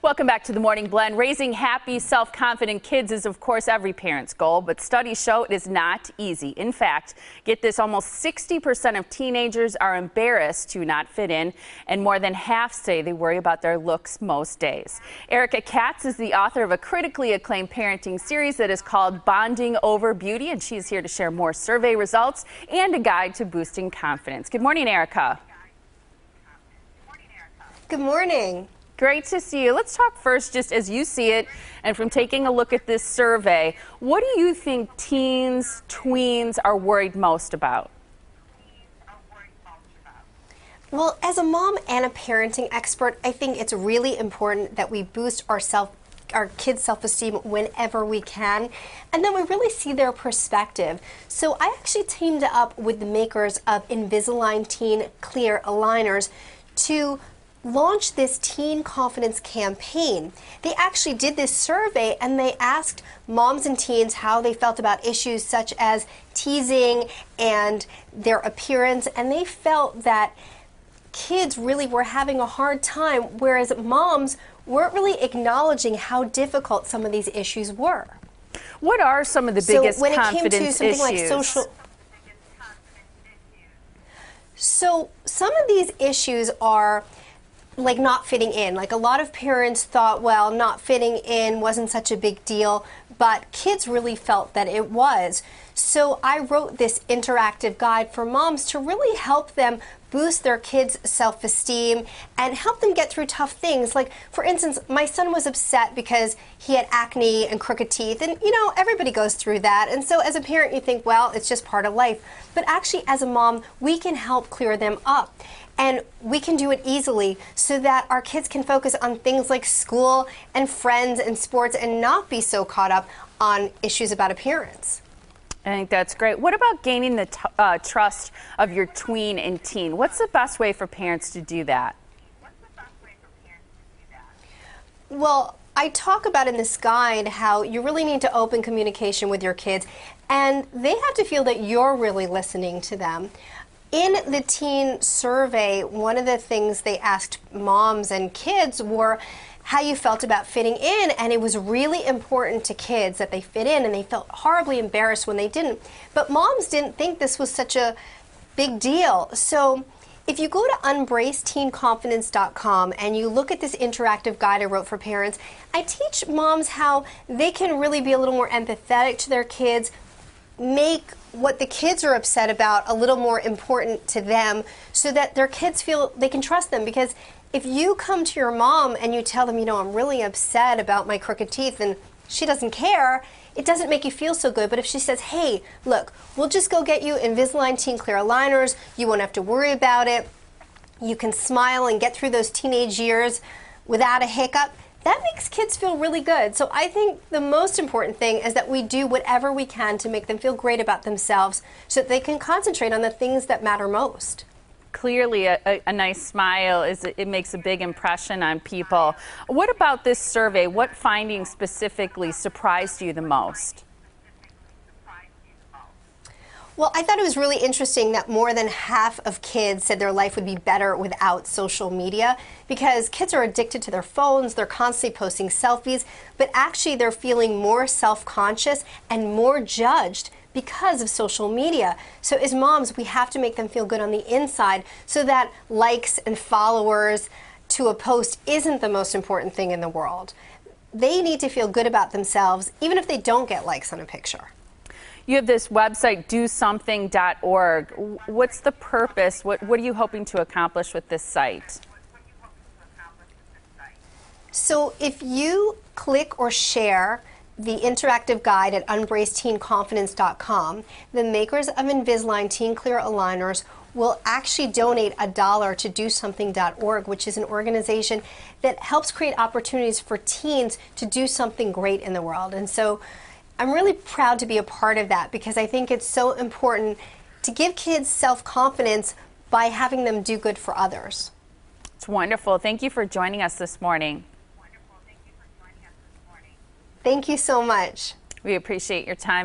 Welcome back to the Morning Blend. Raising happy, self-confident kids is, of course, every parent's goal, but studies show it is not easy. In fact, get this, almost 60% of teenagers are embarrassed to not fit in, and more than half say they worry about their looks most days. Erica Katz is the author of a critically acclaimed parenting series that is called Bonding Over Beauty, and she's here to share more survey results and a guide to boosting confidence. Good morning, Erica. Good morning. Great to see you. Let's talk first, just as you see it, and from taking a look at this survey, what do you think teens, tweens are worried most about? Well, as a mom and a parenting expert, I think it's really important that we boost our kids' self-esteem whenever we can, and then we really see their perspective. So I actually teamed up with the makers of Invisalign Teen Clear Aligners to launch this teen confidence campaign. They actually did this survey and they asked moms and teens how they felt about issues such as teasing and their appearance, and they felt that kids really were having a hard time, whereas moms weren't really acknowledging how difficult some of these issues were. What are some of the biggest confidence issues? So some of these issues are like not fitting in. Like, a lot of parents thought, well, not fitting in wasn't such a big deal, but kids really felt that it was. So I wrote this interactive guide for moms to really help them boost their kids' self-esteem and help them get through tough things. Like, for instance, my son was upset because he had acne and crooked teeth, and you know, everybody goes through that. And so as a parent, you think, well, it's just part of life. But actually, as a mom, we can help clear them up. And we can do it easily so that our kids can focus on things like school and friends and sports and not be so caught up on issues about appearance. I think that's great. What about gaining the trust of your tween and teen? What's the best way for parents to do that? Well, I talk about in this guide how you really need to open communication with your kids, and they have to feel that you're really listening to them. In the teen survey, one of the things they asked moms and kids were how you felt about fitting in, and it was really important to kids that they fit in, and they felt horribly embarrassed when they didn't. But moms didn't think this was such a big deal. So if you go to embraceteenconfidence.com and you look at this interactive guide I wrote for parents, I teach moms how they can really be a little more empathetic to their kids, make what the kids are upset about a little more important to them so that their kids feel they can trust them. Because if you come to your mom and you tell them, you know, I'm really upset about my crooked teeth, and she doesn't care, it doesn't make you feel so good. But if she says, hey, look, we'll just go get you Invisalign Teen Clear Aligners, you won't have to worry about it, you can smile and get through those teenage years without a hiccup, that makes kids feel really good. So I think the most important thing is that we do whatever we can to make them feel great about themselves so that they can concentrate on the things that matter most. Clearly, a nice smile it makes a big impression on people. What about this survey? What findings specifically surprised you the most? Well, I thought it was really interesting that more than half of kids said their life would be better without social media, because kids are addicted to their phones, they're constantly posting selfies, but actually they're feeling more self-conscious and more judged because of social media. So as moms, we have to make them feel good on the inside so that likes and followers to a post isn't the most important thing in the world. They need to feel good about themselves, even if they don't get likes on a picture. You have this website, dosomething.org. What's the purpose? What are you hoping to accomplish with this site? So if you click or share the interactive guide at embraceteenconfidence.com, the makers of Invisalign Teen Clear Aligners will actually donate $1 to dosomething.org, which is an organization that helps create opportunities for teens to do something great in the world. And so I'm really proud to be a part of that, because I think it's so important to give kids self-confidence by having them do good for others. It's wonderful. Thank you for joining us this morning. Thank you so much. We appreciate your time.